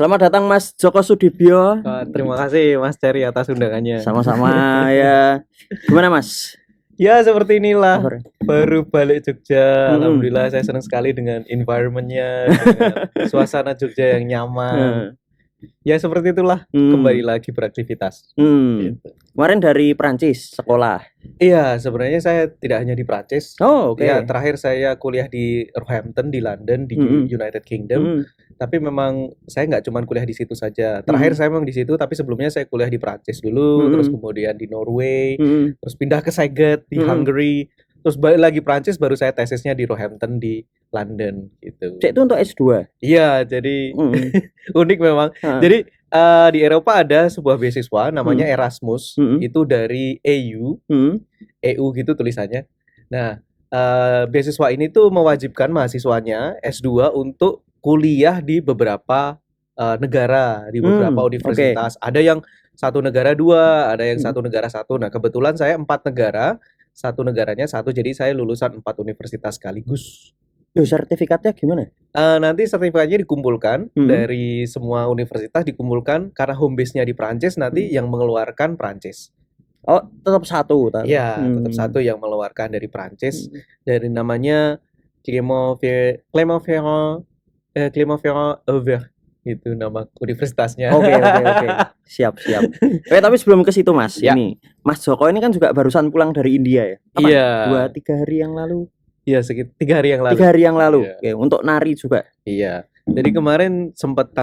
Selamat datang Mas Joko Sudibyo. Terima kasih Mas Ceri atas undangannya. Sama-sama ya. Gimana Mas? Ya seperti inilah. Kabar? Baru balik Jogja. Alhamdulillah saya senang sekali dengan environment-nya, dengan suasana Jogja yang nyaman. Ya seperti itulah. Kembali lagi beraktivitas. Gitu. Kemarin dari Prancis sekolah. Iya, sebenarnya saya tidak hanya di Prancis. Oh, oke. Ya, terakhir saya kuliah di Roehampton di London di United Kingdom. Tapi memang saya nggak cuma kuliah di situ saja. Terakhir saya memang di situ, tapi sebelumnya saya kuliah di Prancis dulu, terus kemudian di Norway, terus pindah ke Szeged di Hungary, terus balik lagi Prancis, baru saya tesisnya di Roehampton di London gitu. Cek itu untuk S2? Iya, jadi unik memang. Jadi di Eropa ada sebuah beasiswa namanya Erasmus, itu dari EU, EU gitu tulisannya. Nah, beasiswa ini tuh mewajibkan mahasiswanya S2 untuk kuliah di beberapa negara, di beberapa universitas. Ada yang satu negara 2, ada yang satu negara 1. Nah, kebetulan saya 4 negara, satu negaranya 1, jadi saya lulusan 4 universitas sekaligus. Loh, sertifikatnya gimana? Nanti sertifikatnya dikumpulkan dari semua universitas, dikumpulkan karena home base-nya di Prancis, nanti yang mengeluarkan Prancis. Oh, tetap satu? Iya, tetap satu yang mengeluarkan dari Prancis, dari namanya Clermont-Ferrand itu nama universitasnya. Oke. Siap. Tapi sebelum ke situ Mas, ini Mas Joko ini kan juga barusan pulang dari India ya? Iya. 2-3 hari yang lalu. Iya, sekitar 3 hari yang lalu. 3 hari yang lalu. Iya. Oke, untuk nari juga. Iya. Jadi kemarin sempat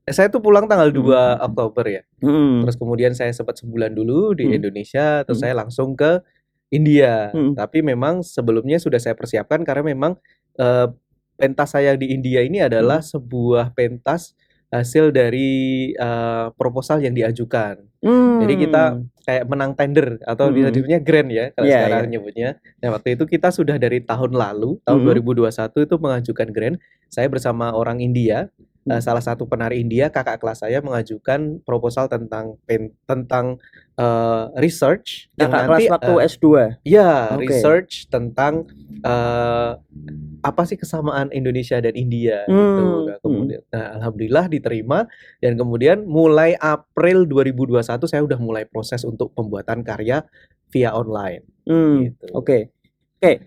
saya tuh pulang tanggal 2 Oktober ya. Terus kemudian saya sempat sebulan dulu di Indonesia, terus saya langsung ke India. Tapi memang sebelumnya sudah saya persiapkan karena memang pentas saya di India ini adalah sebuah pentas hasil dari proposal yang diajukan. Jadi kita kayak menang tender atau disebutnya grant ya kalau sekarang nyebutnya. Nah, waktu itu kita sudah dari tahun lalu, tahun 2021 itu mengajukan grant. Saya bersama orang India, salah satu penari India, kakak kelas saya mengajukan proposal tentang research yang nanti waktu S2. Iya, research tentang apa sih kesamaan Indonesia dan India gitu. Nah, kemudian alhamdulillah diterima, dan kemudian mulai April 2021 saya udah mulai proses untuk pembuatan karya via online. Gitu. Oke,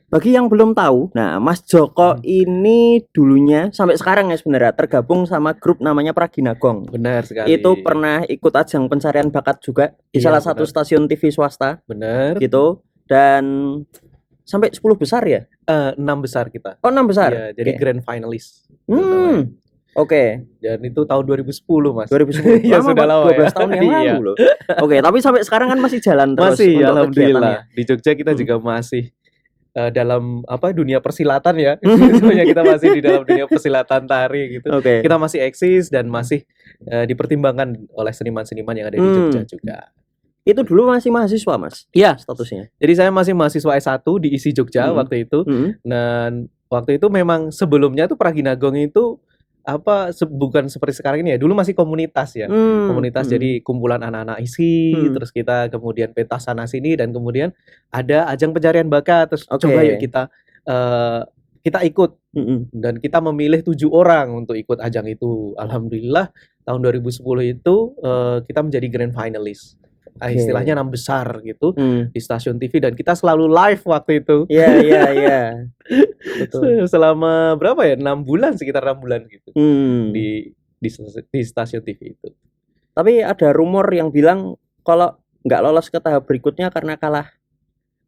bagi yang belum tahu, nah Mas Joko ini dulunya sampai sekarang ya sebenarnya tergabung sama grup namanya Praginagong. Benar sekali. Itu pernah ikut ajang pencarian bakat juga di salah satu stasiun TV swasta. Benar. Gitu. Dan sampai 10 besar ya? 6 besar kita. Oh, 6 besar. Iya, jadi grand finalist. Oke. Dan itu tahun 2010, Mas. 2010. Ya sudah lama 12 tahun yang lalu loh. Oke, tapi sampai sekarang kan masih jalan terus. Masih, alhamdulillah. Di Jogja kita juga masih dalam dunia persilatan ya. Sebenarnya kita masih di dalam dunia persilatan tari gitu. Kita masih eksis dan masih dipertimbangkan oleh seniman-seniman yang ada di Jogja juga. Itu dulu masih mahasiswa, Mas? Iya, statusnya. Jadi saya masih mahasiswa S1 di ISI Jogja waktu itu. Dan waktu itu memang sebelumnya tuh Praginagong itu bukan seperti sekarang ini ya. Dulu masih komunitas ya. Komunitas, jadi kumpulan anak-anak ISI, terus kita kemudian pentas sana sini, dan kemudian ada ajang pencarian bakat. Terus coba yuk kita ikut. Dan kita memilih 7 orang untuk ikut ajang itu. Alhamdulillah tahun 2010 itu kita menjadi grand finalist. Istilahnya 6 besar gitu di stasiun TV, dan kita selalu live waktu itu. Iya. Betul. Selama berapa ya? 6 bulan, sekitar 6 bulan gitu. Di stasiun TV itu. Tapi ada rumor yang bilang kalau nggak lolos ke tahap berikutnya karena kalah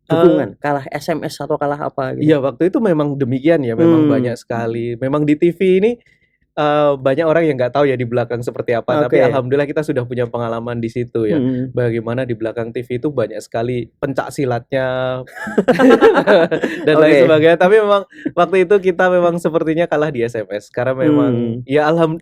dukungan, kalah SMS atau kalah apa gitu. Iya, waktu itu memang demikian ya, memang banyak sekali. Memang di TV ini banyak orang yang nggak tahu ya di belakang seperti apa, tapi alhamdulillah kita sudah punya pengalaman di situ ya. Bagaimana di belakang TV itu banyak sekali pencak silatnya dan lain sebagainya. Tapi memang waktu itu kita memang sepertinya kalah di SMS karena memang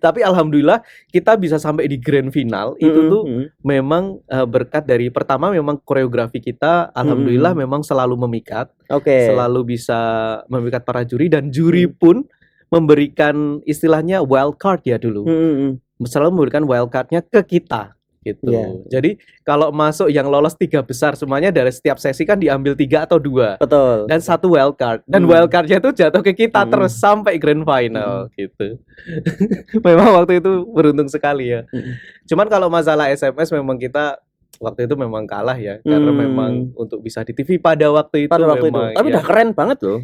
tapi alhamdulillah kita bisa sampai di grand final itu tuh memang berkat dari pertama memang koreografi kita alhamdulillah memang selalu memikat, selalu bisa memikat para juri, dan juri pun memberikan istilahnya wild card ya dulu. Selalu memberikan wild cardnya ke kita. gitu. Iya. Jadi kalau masuk yang lolos 3 besar semuanya dari setiap sesi kan diambil 3 atau 2. Betul. Dan 1 wild card. Dan wild cardnya itu jatuh ke kita terus sampai grand final gitu. Memang waktu itu beruntung sekali ya. Cuman kalau masalah SMS memang kita waktu itu memang kalah ya, karena memang untuk bisa di TV pada waktu itu memang Tapi ya, udah keren banget loh.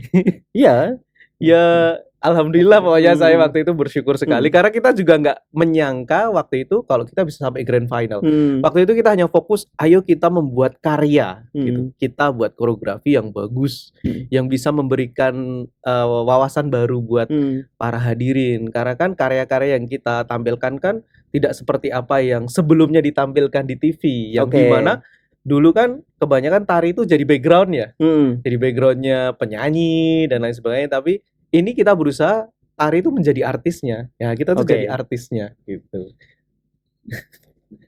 Iya. ya alhamdulillah pokoknya saya waktu itu bersyukur sekali karena kita juga nggak menyangka waktu itu kalau kita bisa sampai grand final. Waktu itu kita hanya fokus ayo kita membuat karya gitu. Kita buat koreografi yang bagus yang bisa memberikan wawasan baru buat para hadirin, karena kan karya-karya yang kita tampilkan kan tidak seperti apa yang sebelumnya ditampilkan di TV yang dimana dulu kan kebanyakan tari itu jadi background ya, jadi backgroundnya penyanyi dan lain sebagainya. Tapi ini kita berusaha tari itu menjadi artisnya, ya kita tuh jadi artisnya gitu.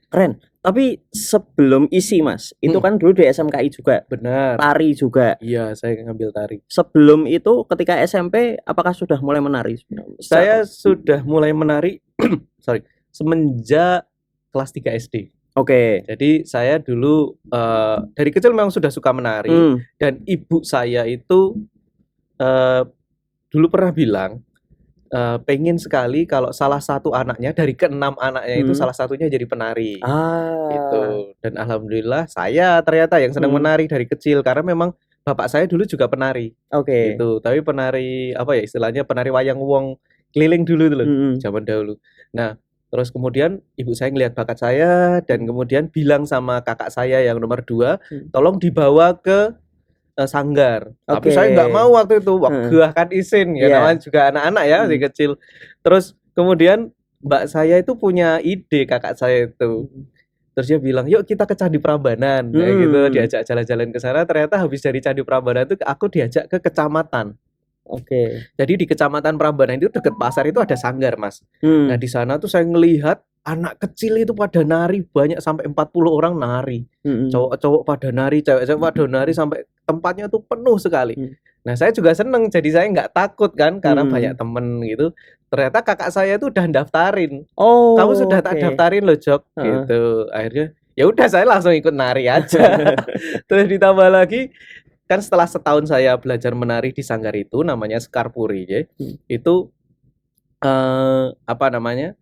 Keren. Tapi sebelum isi Mas, itu kan dulu di SMKI juga. Benar. Tari juga. Iya, saya ngambil tari. Sebelum itu ketika SMP, apakah sudah mulai menari? Saya sudah mulai menari, semenjak kelas 3 SD. Jadi saya dulu dari kecil memang sudah suka menari dan ibu saya itu dulu pernah bilang pengen sekali kalau salah satu anaknya dari ke-6 anaknya itu salah satunya jadi penari gitu. Dan alhamdulillah saya ternyata yang senang menari dari kecil karena memang bapak saya dulu juga penari gitu. Tapi penari apa ya istilahnya, penari wayang wong keliling dulu zaman dahulu. Nah terus kemudian ibu saya ngelihat bakat saya dan kemudian bilang sama kakak saya yang nomor 2 tolong dibawa ke sanggar. Tapi saya nggak mau waktu itu, wegah kan isin ya, namanya juga anak-anak ya masih kecil. Terus kemudian mbak saya itu punya ide, kakak saya itu. Terus dia bilang, yuk kita ke Candi Prambanan kayak gitu, diajak jalan-jalan ke sana. Ternyata habis dari Candi Prambanan itu aku diajak ke kecamatan. Jadi di kecamatan Prambanan itu dekat pasar itu ada sanggar, Mas. Nah, di sana tuh saya ngelihat anak kecil itu pada nari banyak sampai 40 orang nari. Cowok-cowok pada nari, cewek-cewek pada nari sampai tempatnya tuh penuh sekali. Nah, saya juga seneng, jadi saya nggak takut kan karena banyak temen gitu. Ternyata kakak saya tuh udah daftarin. Kamu sudah tak daftarin loh, Jok, gitu. Akhirnya ya udah saya langsung ikut nari aja. Terus ditambah lagi kan setelah setahun saya belajar menari di sanggar itu namanya Skarpuri ya. Itu apa namanya?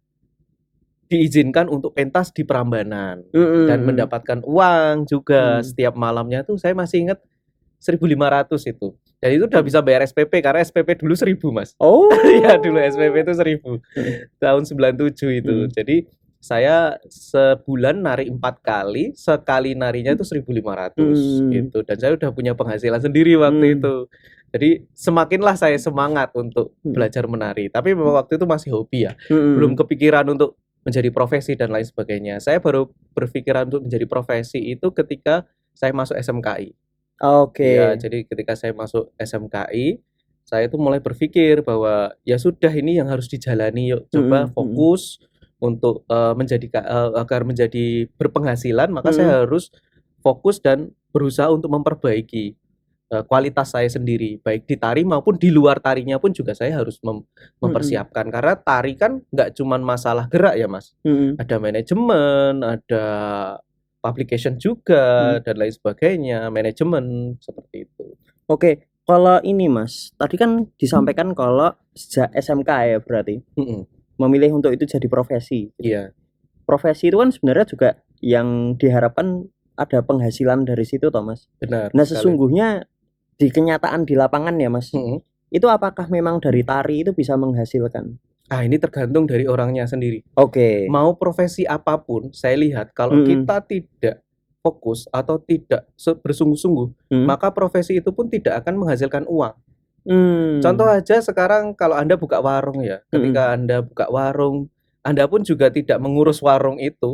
Diizinkan untuk pentas di Prambanan dan mendapatkan uang juga setiap malamnya tuh saya masih ingat 1.500 itu. Dan itu udah bisa bayar SPP karena SPP dulu 1.000, Mas. Ya dulu SPP itu 1.000 tahun 97 itu. Jadi saya sebulan nari 4 kali, sekali narinya itu 1.500 gitu. Dan saya udah punya penghasilan sendiri waktu itu. Jadi semakinlah saya semangat untuk belajar menari. Tapi memang waktu itu masih hobi ya. Belum kepikiran untuk menjadi profesi dan lain sebagainya. Saya baru berpikiran untuk menjadi profesi itu ketika saya masuk SMKI. Ya, jadi ketika saya masuk SMKI, saya itu mulai berpikir bahwa ya sudah ini yang harus dijalani, yuk coba fokus untuk agar menjadi berpenghasilan, maka saya harus fokus dan berusaha untuk memperbaiki kualitas saya sendiri, baik di tari maupun di luar tarinya pun juga saya harus mempersiapkan. Karena tari kan nggak cuma masalah gerak ya, Mas. Ada manajemen, ada publication juga dan lain sebagainya, manajemen seperti itu. Kalau ini Mas, tadi kan disampaikan kalau sejak SMK ya berarti memilih untuk itu jadi profesi. Iya. Profesi itu kan sebenarnya juga yang diharapkan ada penghasilan dari situ toh, Mas. Benar. Nah, sesungguhnya di kenyataan di lapangan ya, Mas. Itu apakah memang dari tari itu bisa menghasilkan? Ini tergantung dari orangnya sendiri. Mau profesi apapun, saya lihat kalau kita tidak fokus atau tidak bersungguh-sungguh, maka profesi itu pun tidak akan menghasilkan uang. Contoh aja sekarang kalau Anda buka warung ya, ketika Anda buka warung, Anda pun juga tidak mengurus warung itu,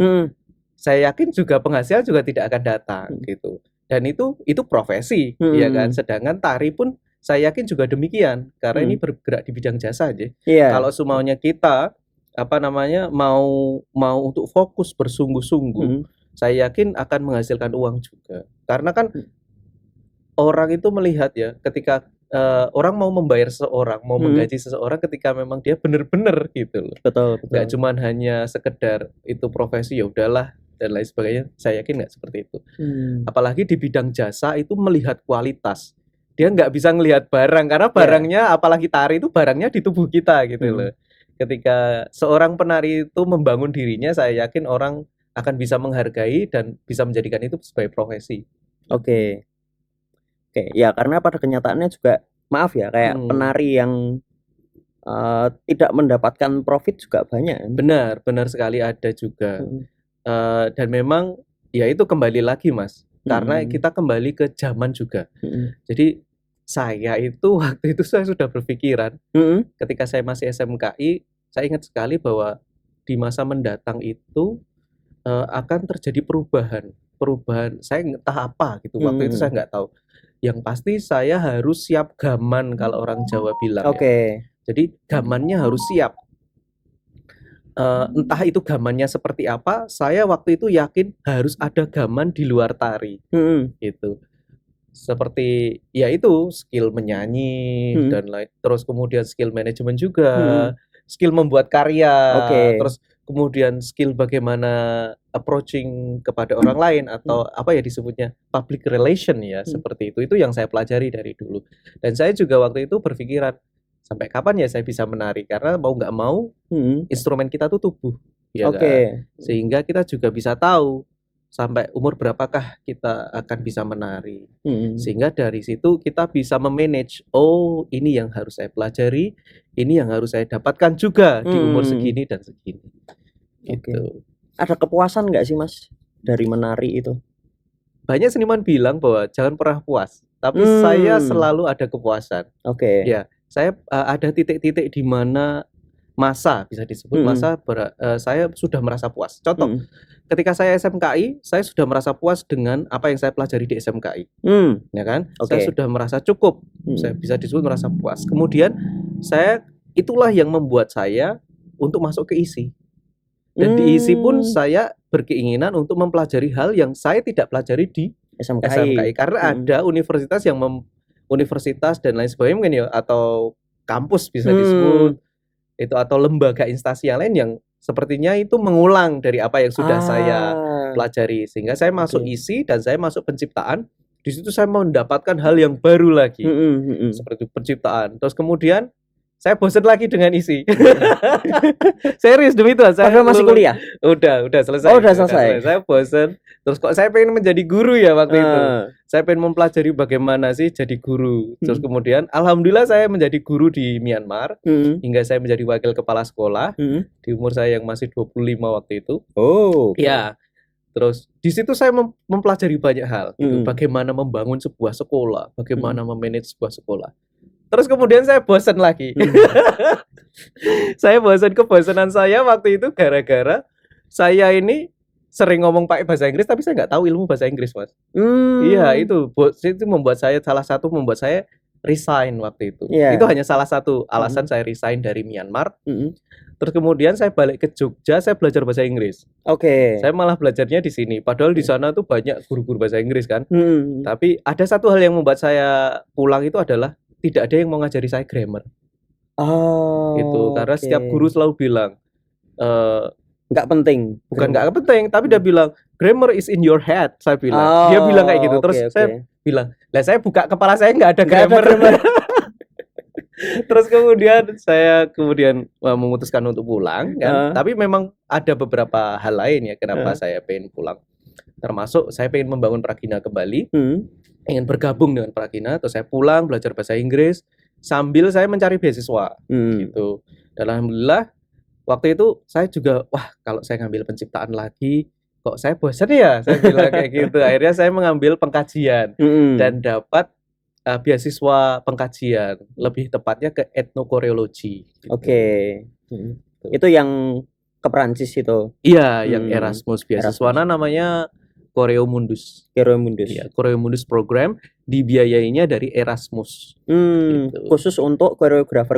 saya yakin juga penghasilan juga tidak akan datang gitu. Dan itu profesi, ya kan. Sedangkan tari pun saya yakin juga demikian, karena ini bergerak di bidang jasa aja. Kalau semuanya kita mau untuk fokus bersungguh-sungguh, saya yakin akan menghasilkan uang juga. Karena kan orang itu melihat ya, ketika orang mau membayar seseorang, mau menggaji seseorang ketika memang dia benar-benar gitu loh. Betul. Nggak cuma hanya sekedar itu profesi ya udahlah dan lain sebagainya. Saya yakin nggak seperti itu. Apalagi di bidang jasa itu melihat kualitas. Dia nggak bisa ngelihat barang karena barangnya, apalagi tari itu barangnya di tubuh kita gitu loh. Ketika seorang penari itu membangun dirinya, saya yakin orang akan bisa menghargai dan bisa menjadikan itu sebagai profesi. Oke, ya karena pada kenyataannya juga maaf ya, kayak penari yang tidak mendapatkan profit juga banyak. Benar sekali ada juga. Dan memang ya itu kembali lagi Mas, karena kita kembali ke zaman juga. Jadi saya itu waktu itu saya sudah berpikiran, ketika saya masih SMKI, saya ingat sekali bahwa di masa mendatang itu akan terjadi perubahan. Saya entah apa gitu. Waktu itu saya nggak tahu. Yang pasti saya harus siap gaman kalau orang Jawa bilang. Ya. Jadi gamannya harus siap. Entah itu gamannya seperti apa, saya waktu itu yakin harus ada gaman di luar tari. Gitu. Seperti ya itu skill menyanyi dan lain, terus kemudian skill manajemen juga, skill membuat karya, terus kemudian skill bagaimana approaching kepada orang lain atau apa ya disebutnya public relation ya, seperti itu yang saya pelajari dari dulu. Dan saya juga waktu itu berpikiran sampai kapan ya saya bisa menari, karena mau nggak mau instrumen kita tuh tubuh ya kan? Sehingga kita juga bisa tahu sampai umur berapakah kita akan bisa menari. Sehingga dari situ kita bisa memanage, oh ini yang harus saya pelajari, ini yang harus saya dapatkan juga di umur segini dan segini. Gitu. Ada kepuasan nggak sih Mas dari menari itu? Banyak seniman bilang bahwa jangan pernah puas, tapi saya selalu ada kepuasan. Ya, saya ada titik-titik di mana masa bisa disebut masa saya sudah merasa puas. Contoh, ketika saya SMKI, saya sudah merasa puas dengan apa yang saya pelajari di SMKI, ya kan? Saya sudah merasa cukup, saya bisa disebut merasa puas. Kemudian itulah yang membuat saya untuk masuk ke ISI. Dan di ISI pun saya berkeinginan untuk mempelajari hal yang saya tidak pelajari di SMKI. Karena ada universitas yang universitas dan lain sebagainya mungkin ya, atau kampus bisa disebut itu, atau lembaga instansi yang lain yang sepertinya itu mengulang dari apa yang sudah saya pelajari, sehingga saya masuk ISI dan saya masuk penciptaan. Di situ saya mendapatkan hal yang baru lagi, seperti penciptaan. Terus kemudian saya bosan lagi dengan ISI. Serius demi Tuhan, saya masih kuliah. Udah selesai. Oh, udah selesai. Saya bosan. Terus kok saya pengen menjadi guru ya waktu itu. Saya pengen mempelajari bagaimana sih jadi guru. Terus kemudian alhamdulillah saya menjadi guru di Myanmar, hingga saya menjadi wakil kepala sekolah di umur saya yang masih 25 waktu itu. Ya. Terus di situ saya mempelajari banyak hal gitu. Bagaimana membangun sebuah sekolah, bagaimana memanage sebuah sekolah. Terus kemudian saya bosan lagi. Saya kebosanan saya waktu itu gara-gara saya ini sering ngomong pakai bahasa Inggris tapi saya nggak tahu ilmu bahasa Inggris, Mas. Iya, itu membuat saya, salah satu membuat saya resign waktu itu. Itu hanya salah satu alasan saya resign dari Myanmar. Terus kemudian saya balik ke Jogja, saya belajar bahasa Inggris. Saya malah belajarnya di sini. Padahal di sana tuh banyak guru-guru bahasa Inggris kan. Tapi ada satu hal yang membuat saya pulang itu adalah tidak ada yang mau ngajari saya grammar. Gitu. Karena setiap guru selalu bilang nggak penting. Bukan nggak penting, tapi dia bilang grammar is in your head. Saya bilang, dia bilang kayak gitu. Terus saya bilang, lah saya buka kepala saya nggak ada grammar. Terus kemudian saya memutuskan untuk pulang kan. Tapi memang ada beberapa hal lain ya kenapa saya pengen pulang. Termasuk saya pengen membangun Pragina kembali. Ingin bergabung dengan Pragina, terus saya pulang belajar bahasa Inggris sambil saya mencari beasiswa gitu. Dan alhamdulillah waktu itu saya juga kalau saya ngambil penciptaan lagi kok saya bosan ya, saya bilang kayak gitu. Akhirnya saya mengambil pengkajian dan dapat beasiswa pengkajian, lebih tepatnya ke etnokoreologi gitu. Itu yang ke Perancis itu. Iya, yang Erasmus, beasiswanya namanya Choreo Mundus. Ya, Choreo Mundus program dibiayainya dari Erasmus. Gitu. Khusus untuk koreografer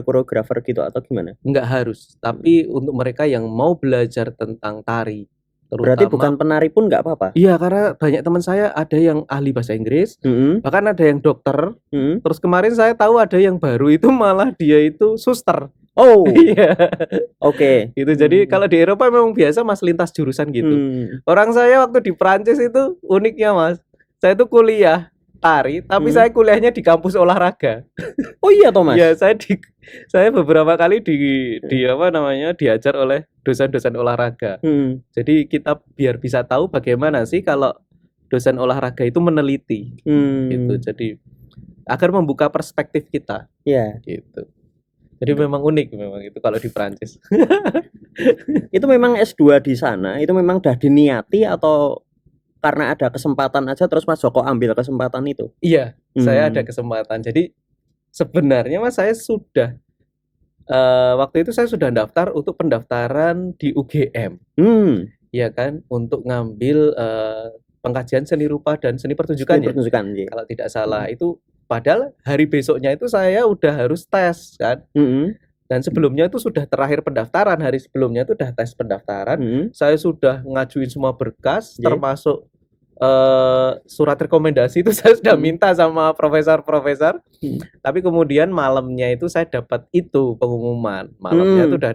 gitu atau gimana? Enggak harus, tapi untuk mereka yang mau belajar tentang tari. Berarti bukan penari pun nggak apa-apa? Iya, karena banyak teman saya ada yang ahli bahasa Inggris, bahkan ada yang dokter. Terus kemarin saya tahu ada yang baru itu malah dia itu suster. Oh, Iya. oke. Itu jadi kalau di Eropa memang biasa Mas lintas jurusan gitu. Orang saya waktu di Prancis itu uniknya Mas, saya itu kuliah tari, tapi saya kuliahnya di kampus olahraga. Oh iya toh Mas? Iya, saya beberapa kali di apa namanya diajar oleh dosen-dosen olahraga. Jadi kita biar bisa tahu bagaimana sih kalau dosen olahraga itu meneliti, gitu. Jadi agar membuka perspektif kita, gitu. Jadi memang unik memang itu kalau di Prancis. Itu memang S2 di sana, itu memang udah diniati atau karena ada kesempatan aja terus Mas Joko ambil kesempatan itu? Iya, saya ada kesempatan. Jadi sebenarnya Mas saya sudah waktu itu saya sudah daftar untuk pendaftaran di UGM. Ya kan, untuk ngambil pengkajian seni rupa dan seni pertunjukan ya. Kalau tidak salah itu padahal hari besoknya itu saya udah harus tes kan. Dan sebelumnya itu sudah terakhir pendaftaran, hari sebelumnya itu udah tes pendaftaran. Saya sudah ngajuin semua berkas termasuk surat rekomendasi itu saya sudah minta sama profesor-profesor. Tapi kemudian malamnya itu saya dapat itu pengumuman. Malamnya itu udah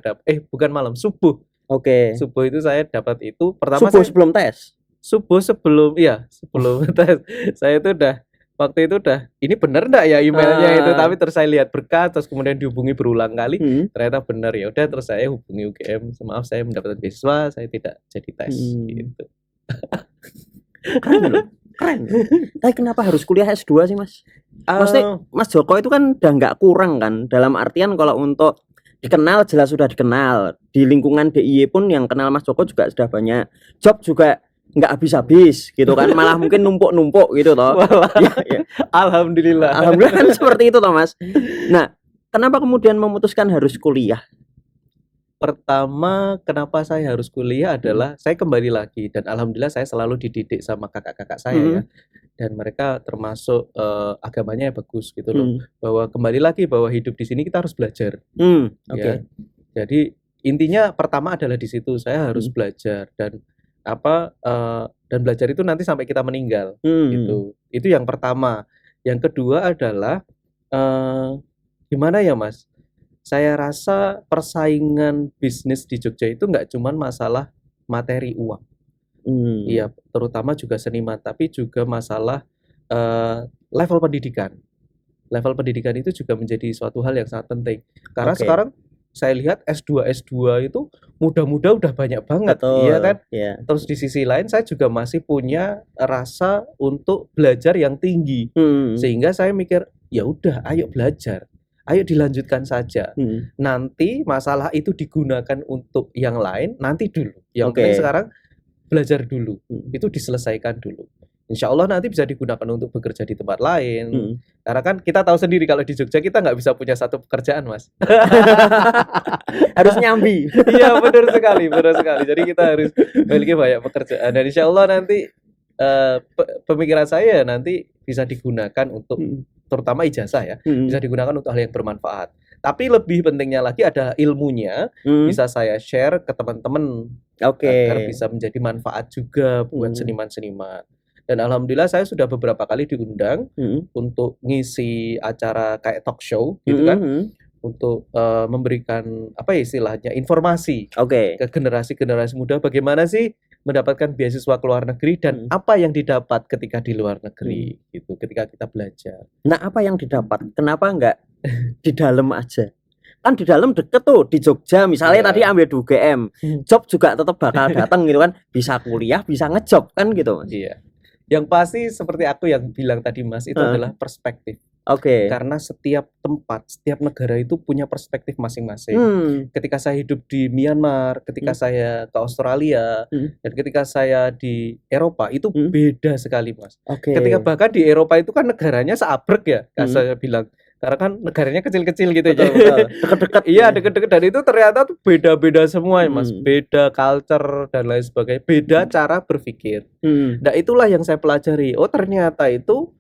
bukan malam, subuh. Subuh itu saya dapat itu. Pertama subuh sebelum tes. Subuh sebelum tes. Saya itu udah waktu itu udah ini bener enggak ya emailnya itu, tapi terus saya lihat berkas terus kemudian dihubungi berulang kali. Ternyata bener, ya udah terus saya hubungi UGM, maaf saya mendapatkan beasiswa, saya tidak jadi tes gitu. Keren. Tapi kenapa harus kuliah S2 sih Mas? Maksudnya Mas Joko itu kan udah nggak kurang kan, dalam artian kalau untuk dikenal jelas sudah dikenal, di lingkungan DIY pun yang kenal Mas Joko juga sudah banyak, job juga nggak habis-habis gitu kan, malah mungkin numpuk-numpuk gitu toh. Ya. Alhamdulillah kan seperti itu toh Mas. Nah, kenapa kemudian memutuskan harus kuliah? Pertama, kenapa saya harus kuliah adalah saya kembali lagi, dan alhamdulillah saya selalu dididik sama kakak-kakak saya ya, dan mereka termasuk agamanya bagus gitu loh, bahwa kembali lagi bahwa hidup di sini kita harus belajar. Ya. Jadi intinya pertama adalah di situ saya harus belajar dan dan belajar itu nanti sampai kita meninggal gitu. Itu yang pertama. Yang kedua adalah gimana ya Mas? Saya rasa persaingan bisnis di Jogja itu nggak cuma masalah materi uang. Iya, terutama juga seniman, tapi juga masalah level pendidikan. Level pendidikan itu juga menjadi suatu hal yang sangat penting. Karena sekarang saya lihat S2 itu muda-muda udah banyak banget. Iya kan? Terus di sisi lain saya juga masih punya rasa untuk belajar yang tinggi. Sehingga saya mikir, ya udah ayo belajar. Ayo dilanjutkan saja. Nanti masalah itu digunakan untuk yang lain nanti dulu. Yang penting sekarang belajar dulu. Itu diselesaikan dulu. Insya Allah nanti bisa digunakan untuk bekerja di tempat lain. Karena kan kita tahu sendiri kalau di Jogja kita nggak bisa punya satu pekerjaan Mas. Harus nyambi. Iya benar sekali. Jadi kita harus memiliki banyak pekerjaan. Dan insya Allah nanti pemikiran saya nanti bisa digunakan untuk terutama ijazah ya, bisa digunakan untuk hal yang bermanfaat. Tapi lebih pentingnya lagi ada ilmunya, bisa saya share ke teman-teman agar bisa menjadi manfaat juga buat seniman-seniman. Dan alhamdulillah saya sudah beberapa kali diundang untuk ngisi acara kayak talk show gitu kan, untuk memberikan apa ya istilahnya informasi ke generasi muda bagaimana sih mendapatkan beasiswa ke luar negeri dan apa yang didapat ketika di luar negeri gitu, ketika kita belajar. Nah, apa yang didapat? Kenapa enggak di dalam aja? Kan di dalam deket tuh, di Jogja misalnya tadi ambil di UGM, job juga tetap bakal datang gitu kan, bisa kuliah, bisa ngejob kan gitu Mas. Iya. Yang pasti seperti aku yang bilang tadi Mas, itu adalah perspektif. Karena setiap tempat, setiap negara itu punya perspektif masing-masing. Ketika saya hidup di Myanmar, ketika saya ke Australia, dan ketika saya di Eropa itu beda sekali Mas. Ketika bahkan di Eropa itu kan negaranya seabrek ya, saya bilang. Karena kan negaranya kecil-kecil gitu ya. Dekat-dekat. Iya, dekat-dekat, dan itu ternyata tuh beda-beda semua ya Mas. Beda culture dan lain sebagainya, beda cara berpikir. Nah, itulah yang saya pelajari. Oh, ternyata itu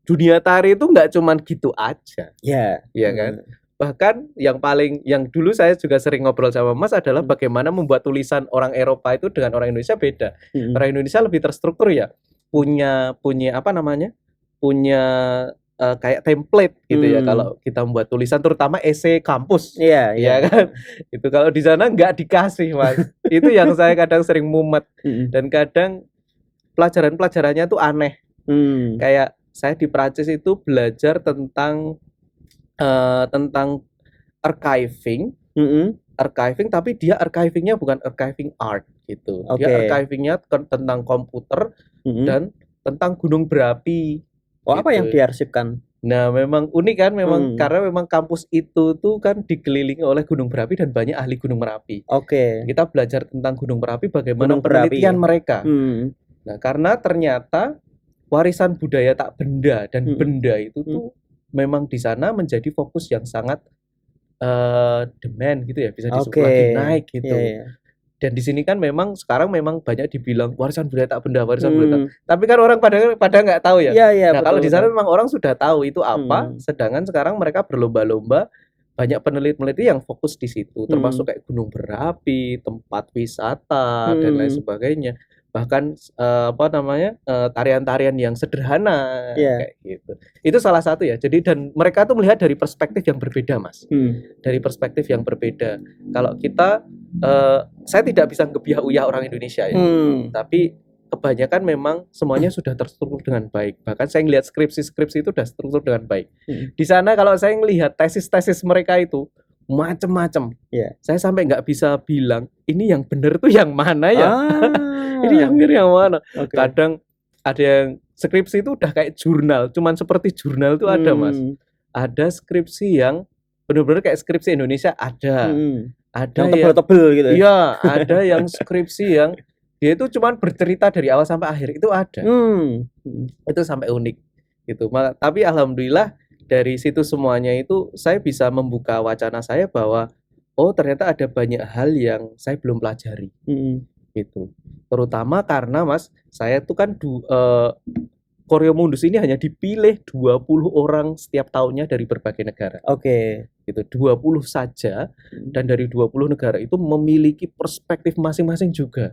dunia tari itu nggak cuman gitu aja. Iya kan? Bahkan yang dulu saya juga sering ngobrol sama Mas adalah bagaimana membuat tulisan orang Eropa itu dengan orang Indonesia beda. Orang Indonesia lebih terstruktur ya. Punya punya kayak template gitu ya kalau kita membuat tulisan, terutama esai kampus. Iya, ya kan. Itu kalau di sana nggak dikasih, Mas. Itu yang saya kadang sering mumet. Dan kadang pelajarannya tuh aneh. Kayak saya di Prancis itu belajar tentang archiving. Archiving, tapi dia archivingnya bukan archiving art gitu. Dia archivingnya tentang komputer dan tentang gunung berapi. Gitu. Apa yang diarsipkan? Nah, memang unik kan, memang karena memang kampus itu tuh kan dikelilingi oleh gunung berapi dan banyak ahli gunung berapi. Kita belajar tentang gunung berapi, bagaimana penelitian mereka. Nah, karena ternyata warisan budaya tak benda dan benda itu tuh memang di sana menjadi fokus yang sangat demand gitu ya, bisa disebut lagi naik gitu. Dan di sini kan memang sekarang memang banyak dibilang warisan budaya tak benda, warisan budaya tak. Tapi kan orang pada nggak tahu ya. Nah, kalau di sana memang orang sudah tahu itu apa, sedangkan sekarang mereka berlomba-lomba banyak peneliti-peneliti yang fokus di situ, termasuk kayak gunung berapi, tempat wisata dan lain sebagainya. Bahkan tarian-tarian yang sederhana kayak gitu. Itu salah satu ya. Jadi dan mereka tuh melihat dari perspektif yang berbeda, Mas. Dari perspektif yang berbeda. Kalau kita saya tidak bisa ngebiah-uyah orang Indonesia ya. Tapi kebanyakan memang semuanya sudah terstruktur dengan baik. Bahkan saya ngelihat skripsi-skripsi itu sudah terstruktur dengan baik. Di sana kalau saya ngelihat tesis-tesis mereka itu macam-macam. Saya sampai nggak bisa bilang ini yang benar tuh yang mana ya. Ini yang benar yang mana. Kadang ada yang skripsi itu udah kayak jurnal, cuman seperti jurnal itu ada, Mas. Ada skripsi yang benar-benar kayak skripsi Indonesia ada. Ada yang tebel-tebel gitu. Iya, ada yang skripsi yang dia itu cuman bercerita dari awal sampai akhir, itu ada. Itu sampai unik gitu. Tapi alhamdulillah dari situ semuanya itu saya bisa membuka wacana saya bahwa ternyata ada banyak hal yang saya belum pelajari. Gitu. Terutama karena, Mas, saya tuh kan Choreo Mundus ini hanya dipilih 20 orang setiap tahunnya dari berbagai negara. Gitu, 20 saja, dan dari 20 negara itu memiliki perspektif masing-masing juga.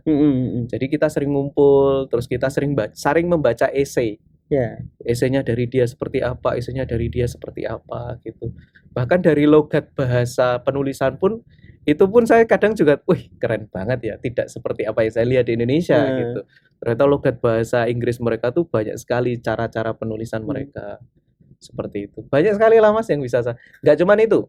Jadi kita sering ngumpul, terus kita sering membaca esai. Esainya dari dia seperti apa, esainya dari dia seperti apa gitu. Bahkan dari logat bahasa penulisan pun itu pun saya kadang juga, keren banget ya, tidak seperti apa yang saya lihat di Indonesia gitu. Ternyata logat bahasa Inggris mereka tuh banyak sekali cara-cara penulisan mereka. Seperti itu. Banyak sekali lah, Mas, yang bisa nggak cuman itu.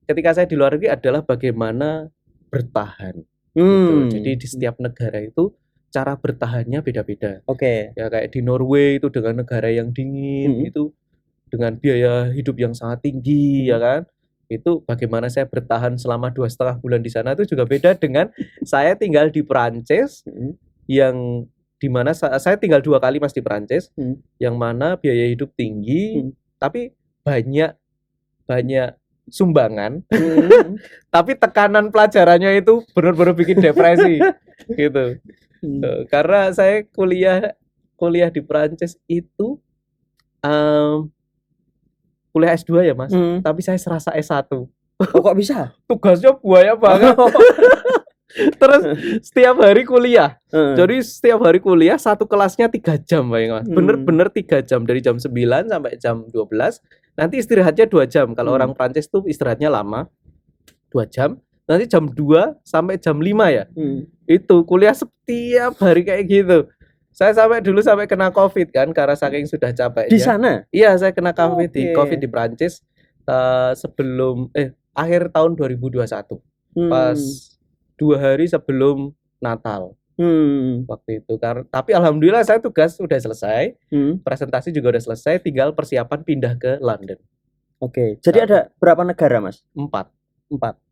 Ketika saya di luar negeri adalah bagaimana bertahan. Gitu. Jadi di setiap negara itu cara bertahannya beda-beda. Ya kayak di Norway itu dengan negara yang dingin, itu dengan biaya hidup yang sangat tinggi, ya kan? Itu bagaimana saya bertahan selama 2,5 bulan di sana itu juga beda dengan saya tinggal di Perancis, yang dimana saya tinggal 2 kali, Mas, di Perancis, yang mana biaya hidup tinggi, tapi banyak sumbangan, tapi tekanan pelajarannya itu benar-benar bikin depresi, gitu. Karena saya kuliah di Perancis itu kuliah S2 ya, Mas, tapi saya serasa S1. Kok bisa? Tugasnya banyak banget. Terus setiap hari kuliah. Jadi setiap hari kuliah satu kelasnya 3 jam, Mas. Bener-bener 3 jam, dari jam 9 sampai jam 12. Nanti istirahatnya 2 jam. Kalau orang Prancis tuh istirahatnya lama, 2 jam. Nanti jam 2 sampai jam 5 ya. Itu kuliah setiap hari kayak gitu. Saya dulu sampai kena COVID kan, karena saking sudah capeknya. Di sana? Iya, saya kena COVID di Prancis sebelum akhir tahun 2021. Pas 2 hari sebelum Natal. Waktu itu. Tapi alhamdulillah saya tugas udah selesai, presentasi juga udah selesai, tinggal persiapan pindah ke London. Jadi ada berapa negara, Mas? 4.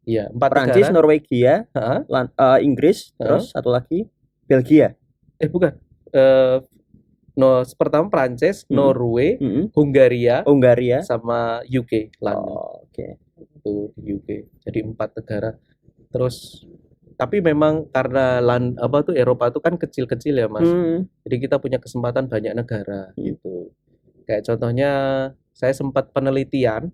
Iya, 4 Prancis, negara. Norwegia, Inggris, terus satu lagi Belgia. Bukan. Pertama Prancis, Norway, Hungaria, sama UK, London. Itu di UK. Jadi 4 negara. Terus tapi memang karena Eropa itu kan kecil-kecil ya, Mas. Jadi kita punya kesempatan banyak negara gitu. Kayak contohnya saya sempat penelitian.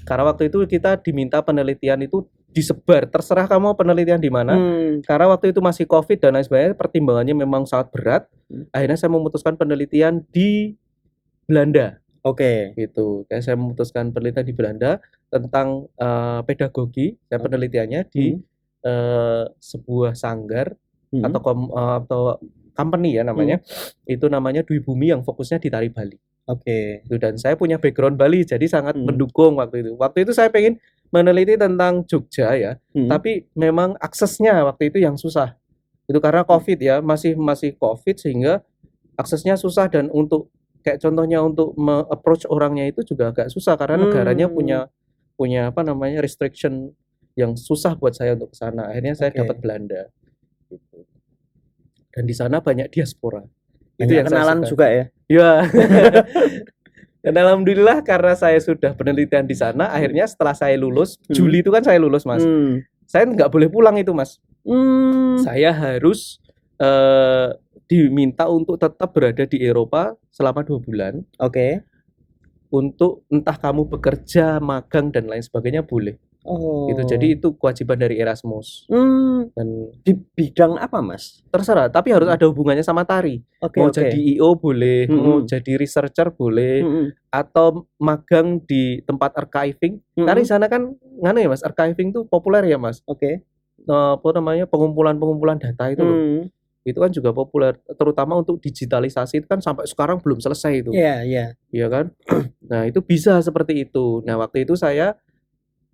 Karena waktu itu kita diminta penelitian itu disebar, terserah kamu penelitian di mana. Karena waktu itu masih COVID dan lain sebagainya, pertimbangannya memang sangat berat. Akhirnya saya memutuskan penelitian di Belanda. Oke. Gitu. Kayak saya memutuskan penelitian di Belanda tentang pedagogi. Saya penelitiannya di sebuah sanggar atau company ya namanya. Itu namanya Dwi Bumi yang fokusnya di tari Bali. Oke. Dan saya punya background Bali, jadi sangat mendukung waktu itu. Waktu itu saya pengen meneliti tentang Jogja ya, tapi memang aksesnya waktu itu yang susah. Itu karena COVID ya, masih COVID sehingga aksesnya susah, dan untuk kayak contohnya untuk approach orangnya itu juga agak susah karena negaranya punya apa namanya restriction yang susah buat saya untuk ke sana. Akhirnya saya dapat Belanda. Gitu. Dan di sana banyak diaspora. Itu yang kenalan juga ya. Ya. Dan alhamdulillah karena saya sudah penelitian di sana, akhirnya setelah saya lulus, Juli itu kan saya lulus, Mas. Saya nggak boleh pulang itu, Mas. Saya harus diminta untuk tetap berada di Eropa selama 2 bulan. Oke. Untuk entah kamu bekerja, magang dan lain sebagainya boleh. Gitu. Jadi itu kewajiban dari Erasmus. Dan di bidang apa, Mas? Terserah, tapi harus ada hubungannya sama tari. Mau jadi IO boleh, mau jadi researcher boleh, atau magang di tempat archiving. Karena di sana kan nganu ya, Mas, archiving tuh populer ya, Mas. Apa namanya, pengumpulan data itu loh. Itu kan juga populer, terutama untuk digitalisasi itu kan sampai sekarang belum selesai itu. Iya kan? Nah, itu bisa seperti itu. Nah, waktu itu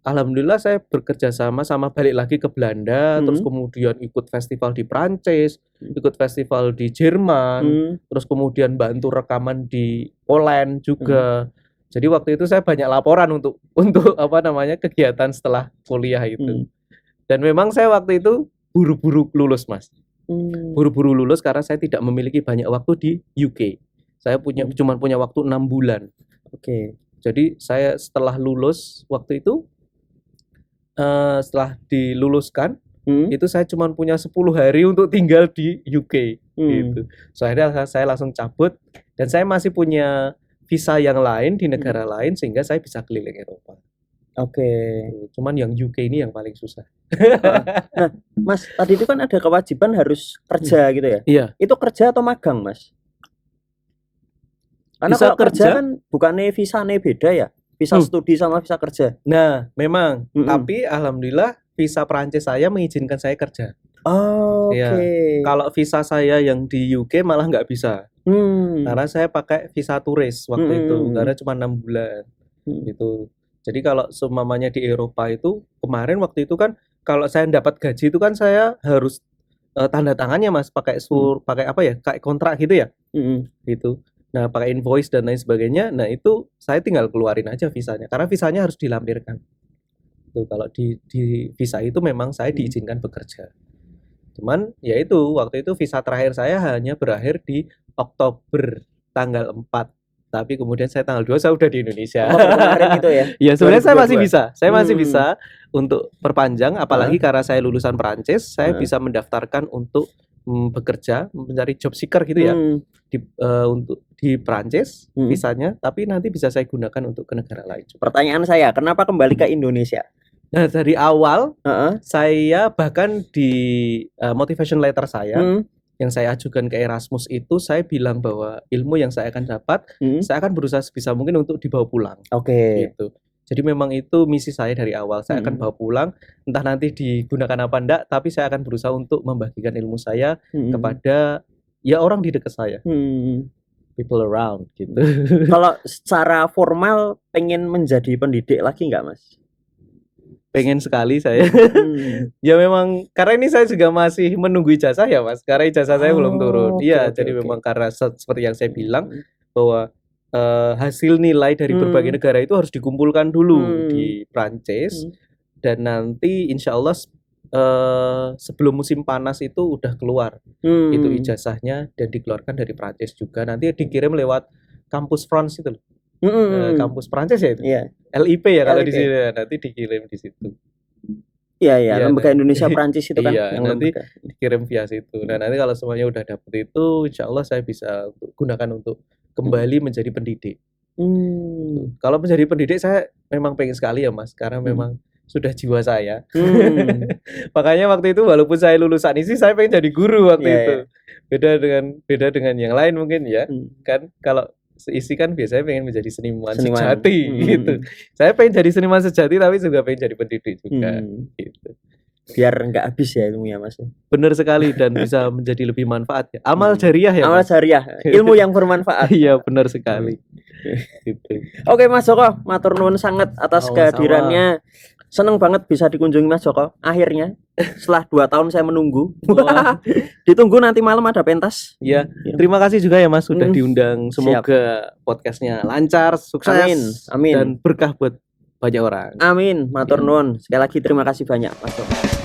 alhamdulillah saya bekerja sama balik lagi ke Belanda, terus kemudian ikut festival di Prancis, ikut festival di Jerman, terus kemudian bantu rekaman di Poland juga. Jadi waktu itu saya banyak laporan untuk apa namanya kegiatan setelah kuliah itu. Dan memang saya waktu itu buru-buru lulus, Mas. Buru-buru lulus karena saya tidak memiliki banyak waktu di UK. Saya cuma punya waktu 6 bulan. Jadi saya setelah lulus waktu itu, setelah diluluskan, itu saya cuma punya 10 hari untuk tinggal di UK gitu. So akhirnya saya langsung cabut, dan saya masih punya visa yang lain di negara lain sehingga saya bisa keliling Eropa. Cuman yang UK ini yang paling susah. Nah, Mas, tadi itu kan ada kewajiban harus kerja gitu ya? Iya. Itu kerja atau magang, Mas? Karena kalau kerja kan bukannya visanya beda ya? Visa studi sama visa kerja. Nah, memang. Tapi alhamdulillah visa Prancis saya mengizinkan saya kerja. Ya. Kalau visa saya yang di UK malah nggak bisa. Karena saya pakai visa turis waktu itu, karena cuma 6 bulan. Gitu. Jadi kalau seumpamanya di Eropa itu kemarin waktu itu kan kalau saya dapat gaji itu kan saya harus tanda tangannya, Mas, pakai pakai apa ya? Kayak kontrak gitu ya. Gitu. Nah, pakai invoice dan lain sebagainya. Nah, itu saya tinggal keluarin aja visanya. Karena visanya harus dilampirkan. Tuh, kalau di visa itu memang saya diizinkan bekerja. Cuman ya itu, waktu itu visa terakhir saya hanya berakhir di Oktober tanggal 4. Tapi kemudian saya tanggal 2 saya udah di Indonesia. Kemarin itu ya. Ya, sebenarnya saya masih bisa. Saya masih bisa untuk perpanjang, apalagi karena saya lulusan Perancis, saya bisa mendaftarkan untuk bekerja, mencari job seeker gitu ya. Untuk di Prancis visanya, tapi nanti bisa saya gunakan untuk ke negara lain. Pertanyaan saya, kenapa kembali ke Indonesia? Nah, dari awal saya bahkan di motivation letter saya yang saya ajukan ke Erasmus itu saya bilang bahwa ilmu yang saya akan dapat, saya akan berusaha sebisa mungkin untuk dibawa pulang. Gitu. Jadi memang itu misi saya dari awal. Saya akan bawa pulang, entah nanti digunakan apa enggak, tapi saya akan berusaha untuk membagikan ilmu saya kepada ya orang di dekat saya. People around gitu. Kalau secara formal pengen menjadi pendidik lagi nggak, Mas? Pengen sekali saya. Ya memang karena ini saya juga masih menunggu ijazah ya, Mas. Karena ijazah saya belum turun. Iya, jadi memang karena seperti yang saya bilang bahwa hasil nilai dari berbagai negara itu harus dikumpulkan dulu di Prancis, dan nanti insya Allah sebelum musim panas itu udah keluar itu ijazahnya, dan dikeluarkan dari Prancis juga. Nanti dikirim lewat kampus France itu loh. Kampus Prancis ya itu. LIP ya kalau di sini, nanti dikirim di situ. Iya, lembaga Indonesia Prancis itu kan yang nanti dikirim via situ. Nah, nanti kalau semuanya udah dapet itu, insya Allah saya bisa gunakan untuk kembali menjadi pendidik. Kalau menjadi pendidik saya memang pengen sekali ya, Mas, karena memang sudah jiwa saya. Makanya waktu itu walaupun saya lulusan ISI, saya pengen jadi guru waktu itu. Beda dengan yang lain mungkin ya. Kan kalau isi kan biasanya pengen menjadi seniman sejati gitu. Saya pengen jadi seniman sejati tapi juga pengen jadi pendidik juga gitu. Biar nggak habis ya ilmunya Mas. Benar sekali dan bisa menjadi lebih manfaat ya. Amal jariah ya. Amal jariah, ilmu yang bermanfaat. Iya, benar sekali. Gitu. Oke Mas Joko, matur nuwun sangat atas kehadirannya. Seneng banget bisa dikunjungi Mas Joko. Akhirnya setelah 2 tahun saya menunggu. Ditunggu nanti malam ada pentas. Ya, terima kasih juga ya Mas sudah diundang. Semoga podcastnya lancar, sukses, amin. Dan berkah buat banyak orang. Amin, matur nuwun. Sekali lagi terima kasih banyak Mas Joko.